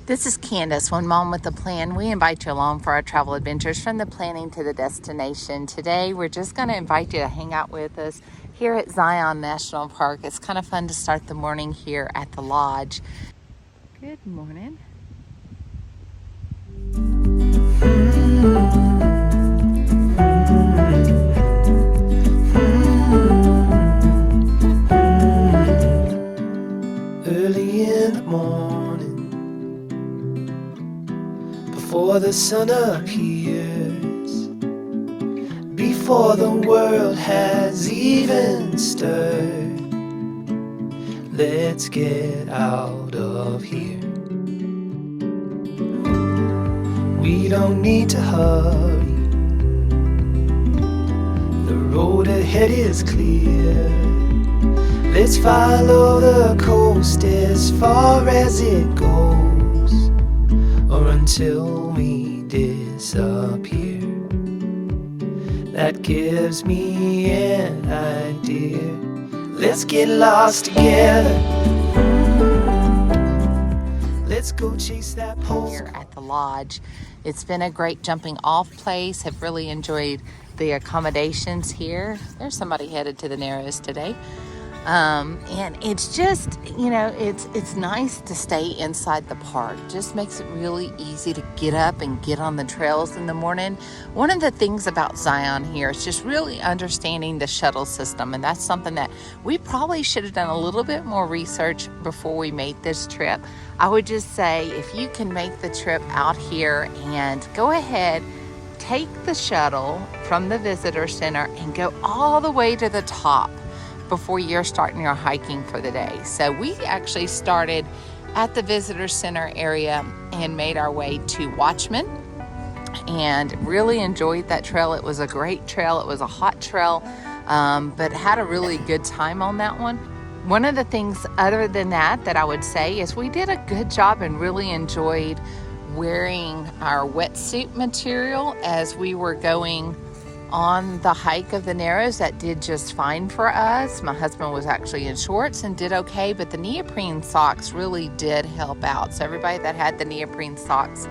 This is Candace, One Mom with a Plan. We invite you along for our travel adventures from the planning to the destination. Today, we're just going to invite you to hang out with us here at Zion National Park. It's kind of fun to start the morning here at the lodge. Good morning. Early in the morning, before the sun appears, before the world has even stirred, let's get out of here. We don't need to hurry, the road ahead is clear. Let's follow the coast as far as it goes, or until we disappear. That gives me an idea. Let's get lost together. Let's go chase that pole. Here at the lodge, it's been a great jumping off place. Have really enjoyed the accommodations here. There's somebody headed to the Narrows today. And it's just, you know, it's nice to stay inside the park. Just makes it really easy to get up and get on the trails in the morning. One of the things about Zion here is just really understanding the shuttle system, and that's something that we probably should have done a little bit more research before we made this trip. I would just say, if you can make the trip out here and go ahead, take the shuttle from the visitor center and go all the way to the top before you're starting your hiking for the day. So we actually started at the visitor center area and made our way to Watchman and really enjoyed that trail. It was a great trail. It was a hot trail, but had a really good time on that one. One of the things other than that I would say is we did a good job and really enjoyed wearing our wetsuit material as we were going on the hike of the Narrows. That did just fine for us. My husband was actually in shorts and did okay, but the neoprene socks really did help out. So everybody that had the neoprene socks,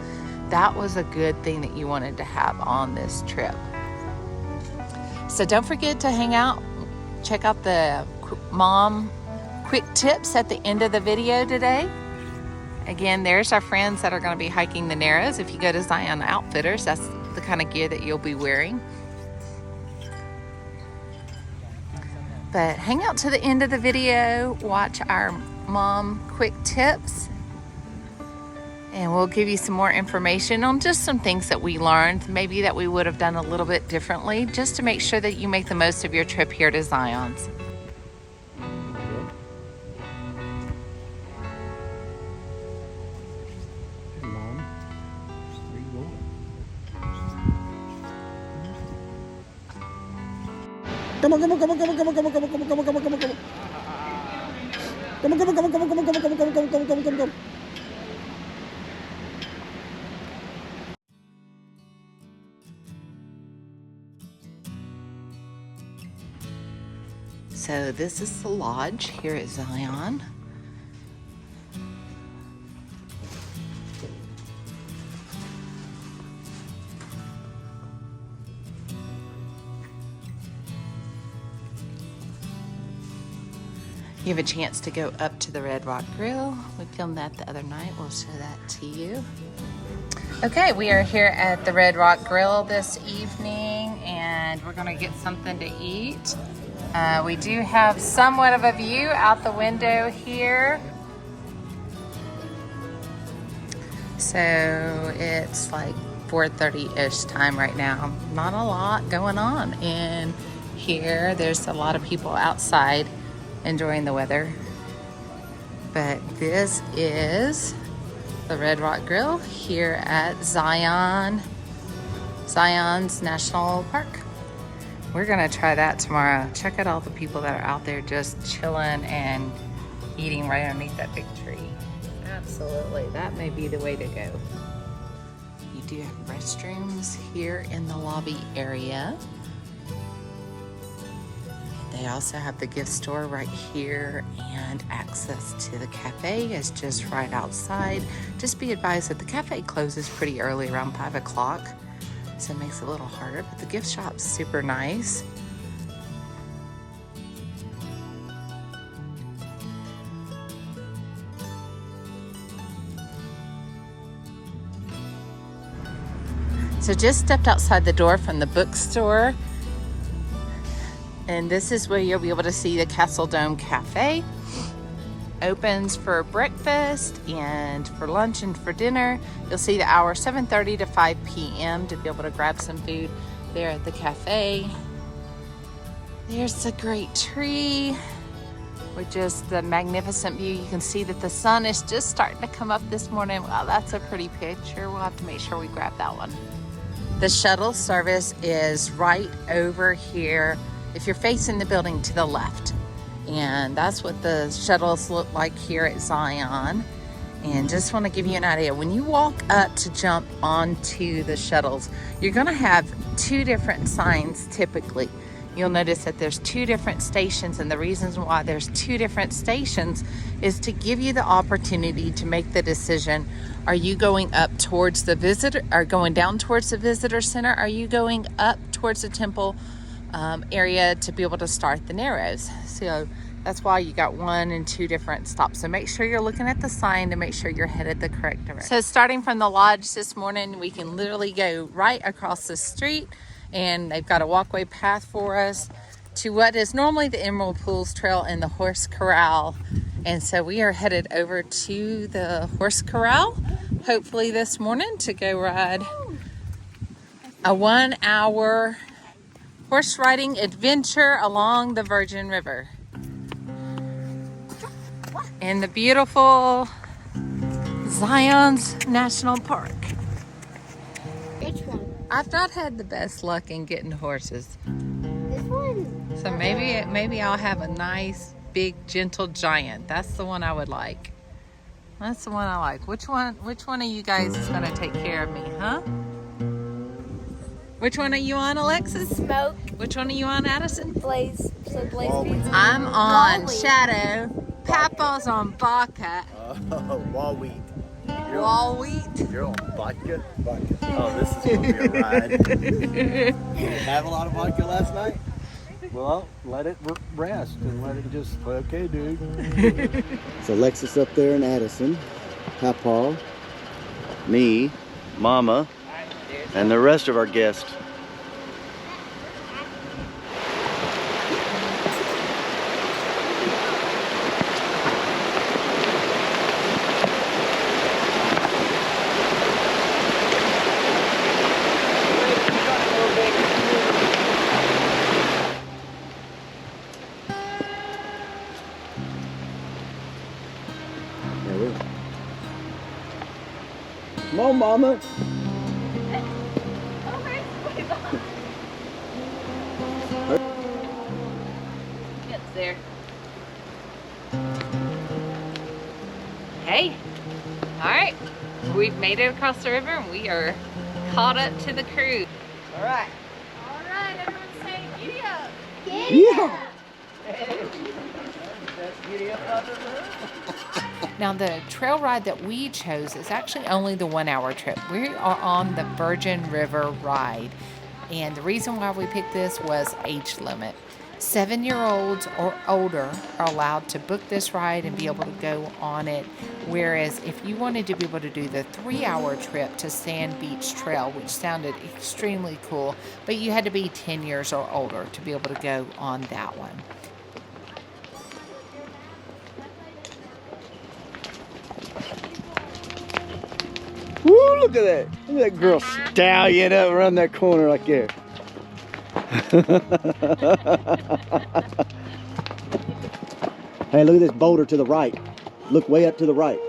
that was a good thing that you wanted to have on this trip. So don't forget to hang out, check out the mom quick tips at the end of the video today. Again, there's our friends that are going to be hiking the Narrows. If you go to Zion Outfitters, that's the kind of gear that you'll be wearing. But hang out to the end of the video, watch our mom quick tips, and we'll give you some more information on just some things that we learned, maybe that we would have done a little bit differently, just to make sure that you make the most of your trip here to Zion's. Come on, come on, come on, come on, come on, come on, come on, come on, come on, come on, come on, come on. Come on, come on, come on, come on, come on, come on, come on, come on, come on, come on, come on. So this is the lodge here at Zion. You have a chance to go up to the Red Rock Grill. We filmed that the other night. We'll show that to you. Okay, we are here at the Red Rock Grill this evening, and we're gonna get something to eat. We do have somewhat of a view out the window here. So it's like 4:30-ish time right now. Not a lot going on in here. There's a lot of people outside enjoying the weather. But this is the Red Rock Grill here at Zion's National Park. We're gonna try that tomorrow. Check out all the people that are out there just chilling and eating right underneath that big tree. Absolutely, that may be the way to go. You do have restrooms here in the lobby area. They also have the gift store right here, and access to the cafe is just right outside. Just be advised that the cafe closes pretty early, around 5 o'clock. So it makes it a little harder, but the gift shop's super nice. So just stepped outside the door from the bookstore. And this is where you'll be able to see the Castle Dome Cafe. Opens for breakfast and for lunch and for dinner. You'll see the hour 7:30 to 5 p.m. to be able to grab some food there at the cafe. There's a great tree with just the magnificent view. You can see that the sun is just starting to come up this morning. Wow, that's a pretty picture. We'll have to make sure we grab that one. The shuttle service is right over here if you're facing the building to the left. And that's what the shuttles look like here at Zion. And just want to give you an idea. When you walk up to jump onto the shuttles, you're going to have two different signs typically. You'll notice that there's two different stations, and the reasons why there's two different stations is to give you the opportunity to make the decision. Are you going up towards the visitor, or going down towards the visitor center? Are you going up towards the temple area to be able to start the Narrows? So that's why you got one and two different stops. So make sure you're looking at the sign to make sure you're headed the correct direction. So starting from the lodge this morning, we can literally go right across the street, and they've got a walkway path for us to what is normally the Emerald Pools Trail and the Horse Corral. And so we are headed over to the Horse Corral, hopefully this morning, to go ride a 1 hour horse riding adventure along the Virgin River in the beautiful Zion's National Park. Which one? I've not had the best luck in getting horses, This one. so maybe I'll have a nice big gentle giant. That's the one I would like. That's the one I like. Which one of you guys is gonna take care of me, huh? Which one are you on, Alexis? Smoke. Which one are you on, Addison? Blaze. So Blaze means I'm on Wally. Shadow. Papa's on Vodka. Wall wheat. Wall wheat. You're on vodka? Vodka. Oh, this is going to be a ride. Did you have a lot of vodka last night? Well, let it rest and let it just, okay, dude. So Alexis up there and Addison, Papa, Me, Mama, and the rest of our guests. come on, Mama. Gets there. Hey, all right, we've made it across the river and we are caught up to the cruise. All right. All right, everyone say giddy up. Yeah. Now the trail ride that we chose is actually only the 1 hour trip. We are on the Virgin River ride. And the reason why we picked this was age limit. 7-year-olds or older are allowed to book this ride and be able to go on it. Whereas if you wanted to be able to do the 3 hour trip to Sand Beach Trail, which sounded extremely cool, but you had to be 10 years or older to be able to go on that one. Woo, look at that. Look at that girl stallion up around that corner right there. Hey, look at this boulder to the right. Look way up to the right.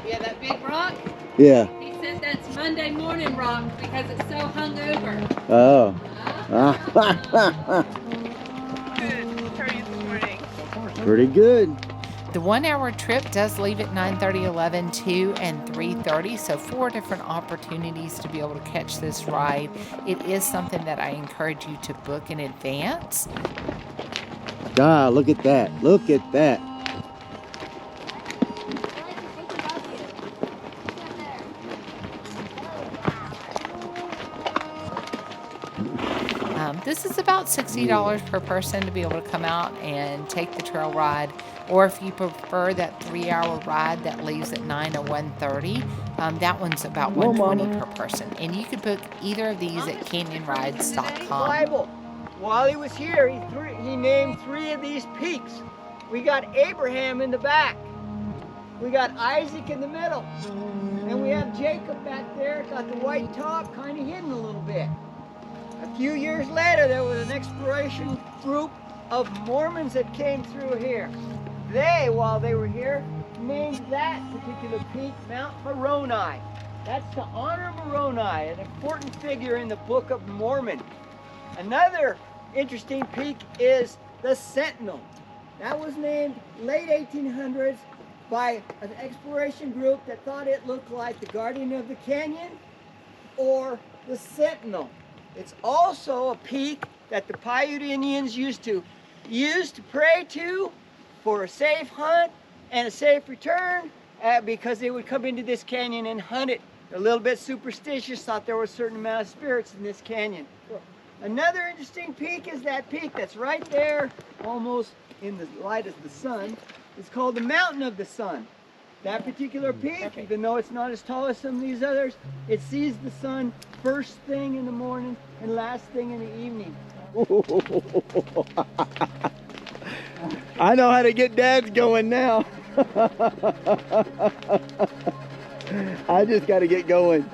Yeah, that big rock? Yeah. He said that's Monday morning rock because it's so hungover. Oh. Pretty good. The 1 hour trip does leave at 9:30, 11, 2, and 3:30, so 4 different opportunities to be able to catch this ride. It is something that I encourage you to book in advance. God, look at that. Look at that. This is about $60 per person to be able to come out and take the trail ride. Or if you prefer that 3-hour ride that leaves at 9 or 1:30, that one's about $120 per person. And you could book either of these at canyonrides.com. Bible. While he was here, he named 3 of these peaks. We got Abraham in the back. We got Isaac in the middle. And we have Jacob back there, got the white top kind of hidden a little bit. A few years later, there was an exploration group of Mormons that came through here. They, while they were here, named that particular peak Mount Moroni. That's to honor Moroni, an important figure in the Book of Mormon. Another interesting peak is the Sentinel. That was named late 1800s by an exploration group that thought it looked like the Guardian of the Canyon or the Sentinel. It's also a peak that the Paiute Indians used to pray to for a safe hunt and a safe return because they would come into this canyon and hunt it. They're a little bit superstitious, thought there was a certain amount of spirits in this canyon. Another interesting peak is that peak that's right there, almost in the light of the sun. It's called the Mountain of the Sun. That particular peak, even though it's not as tall as some of these others, it sees the sun first thing in the morning and last thing in the evening. I know how to get Dad's going now. I just got to get going.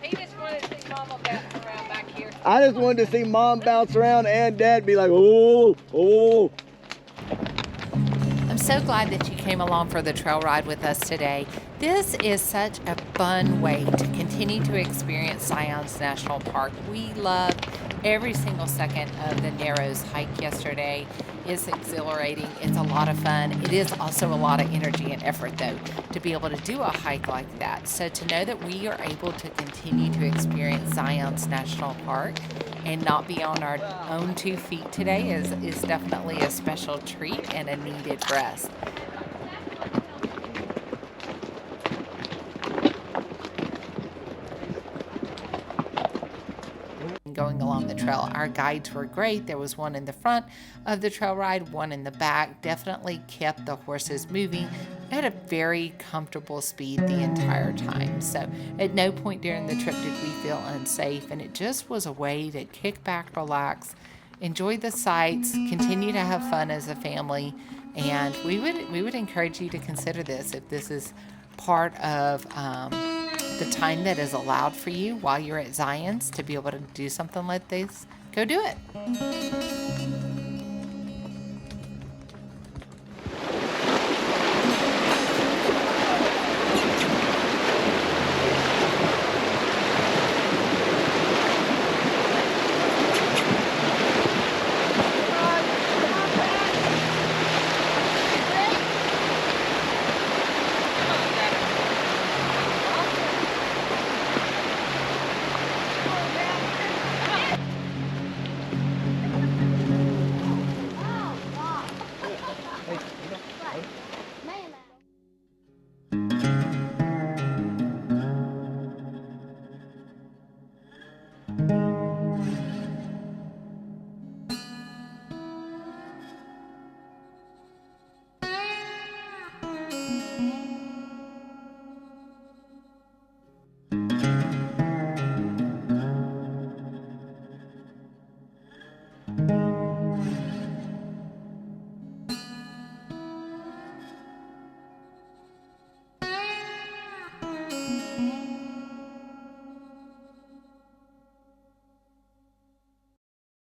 He just wanted to see Mama bounce around back here. I just wanted to see Mom bounce around and Dad be like, oh, oh. I'm so glad that you came along for the trail ride with us today. This is such a fun way to continue to experience Zions National Park. We loved every single second of the Narrows hike yesterday. It's exhilarating. It's a lot of fun. It is also a lot of energy and effort, though, to be able to do a hike like that. So to know that we are able to continue to experience Zions National Park and not be on our own 2 feet today is definitely a special treat and a needed rest. Going along the trail, our guides were great. There was one in the front of the trail ride, one in the back. Definitely kept the horses moving at a very comfortable speed the entire time. So at no point during the trip did we feel unsafe, and it just was a way to kick back, relax, enjoy the sights, continue to have fun as a family. And we would encourage you to consider this if this is part of the time that is allowed for you while you're at Zion's to be able to do something like this. Go do it.